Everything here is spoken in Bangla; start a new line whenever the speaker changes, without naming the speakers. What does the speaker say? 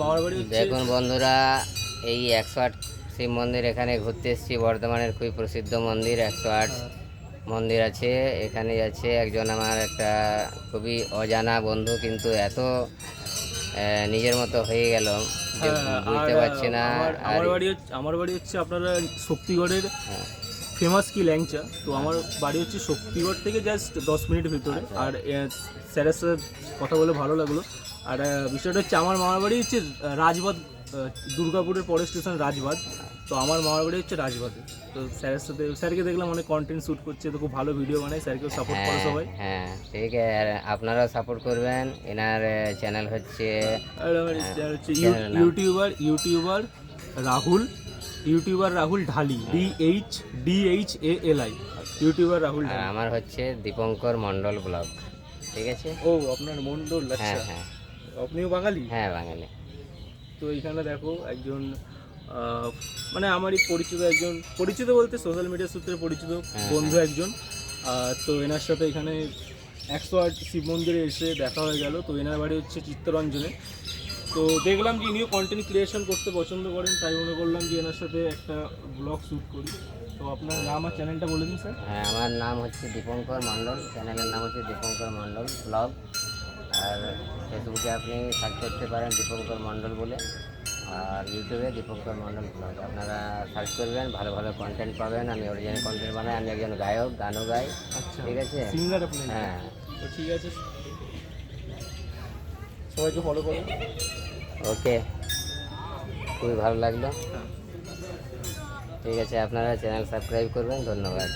মামার বাড়ি হচ্ছে
দেখুন বন্ধুরা, এই 108 শিব মন্দির এখানে ঘুরতে এসেছি। বর্ধমানের খুবই প্রসিদ্ধ মন্দির 108 মন্দির আছে। এখানে আছে একজন আমার একটা খুবই অজানা বন্ধু, কিন্তু এত নিজের মতো হয়ে গেল যে বুঝতে পারছি না। আর
আমার বাড়ি হচ্ছে আপনারা শক্তিগড়ের
হ্যাঁ,
ফেমাস কি ল্যাংচা। তো আমার বাড়ি হচ্ছে শক্তিগড় থেকে জাস্ট 10 মিনিট ভিতরে। আর স্যারের সাথে কথা বলে ভালো লাগলো। আর বিষয়টা হচ্ছে আমার মামার বাড়ি হচ্ছে রাজবাঁধ, দুর্গাপুরের পরের স্টেশন রাজবাঁধ। তো আমার মামার বাড়ি হচ্ছে রাজবাঁধে। তো স্যারকে দেখলাম অনেক কন্টেন্ট শ্যুট করছে, তো খুব ভালো ভিডিও বানায়। স্যারকেও সাপোর্ট করে সবাই।
হ্যাঁ ঠিক আছে, আর আপনারাও সাপোর্ট করবেন। এনার চ্যানেল হচ্ছে
আর আমার channel হচ্ছে ইউটিউবার রাহুল ঢালি, DHALI, ইউটিউবার রাহুল
আর
ঢালি।
আমার হচ্ছে দীপঙ্কর মণ্ডল ব্লগ। ঠিক আছে।
ও আপনার মন্ডল, আচ্ছা।
হ্যাঁ হ্যাঁ
আপনিও বাঙালি?
হ্যাঁ, বাঙালি।
তো এখানে দেখো একজন মানে আমারই পরিচিত বলতে সোশ্যাল মিডিয়া সূত্রে পরিচিত বন্ধু একজন। তো এনার সাথে এখানে 108 শিব মন্দিরে এসে দেখা হয়ে গেল। তো এনার বাড়ি হচ্ছে চিত্তরঞ্জনে। তো দেখলাম যে ইনিও কন্টেন্ট ক্রিয়েশন করতে পছন্দ করেন, তাই মনে করলাম যে এনার সাথে একটা ব্লগ শ্যুট করি। তো আপনার নাম আর চ্যানেলটা বলে দিন স্যার।
হ্যাঁ, আমার নাম হচ্ছে দীপঙ্কর মণ্ডল, চ্যানেলের নাম হচ্ছে দীপঙ্কর মণ্ডল ব্লগ। আর ফেসবুকে আপনি সার্চ করতে পারেন দীপঙ্কর মণ্ডল বলে, আর ইউটিউবে দীপঙ্কর মণ্ডল ব্লগ আপনারা সার্চ করবেন, ভালো ভালো কন্টেন্ট পাবেন। আমি অরিজিনাল কন্টেন্ট বানাই, আমি একজন গায়ক, গানও গাই।
আচ্ছা,
ঠিক আছে।
সিঙ্গার আপনি?
হ্যাঁ।
তো ঠিক আছে, সবাইকে ফলো করুন।
ওকে, খুবই ভালো লাগলো। ঠিক আছে, আপনারা চ্যানেল সাবস্ক্রাইব করবেন। ধন্যবাদ।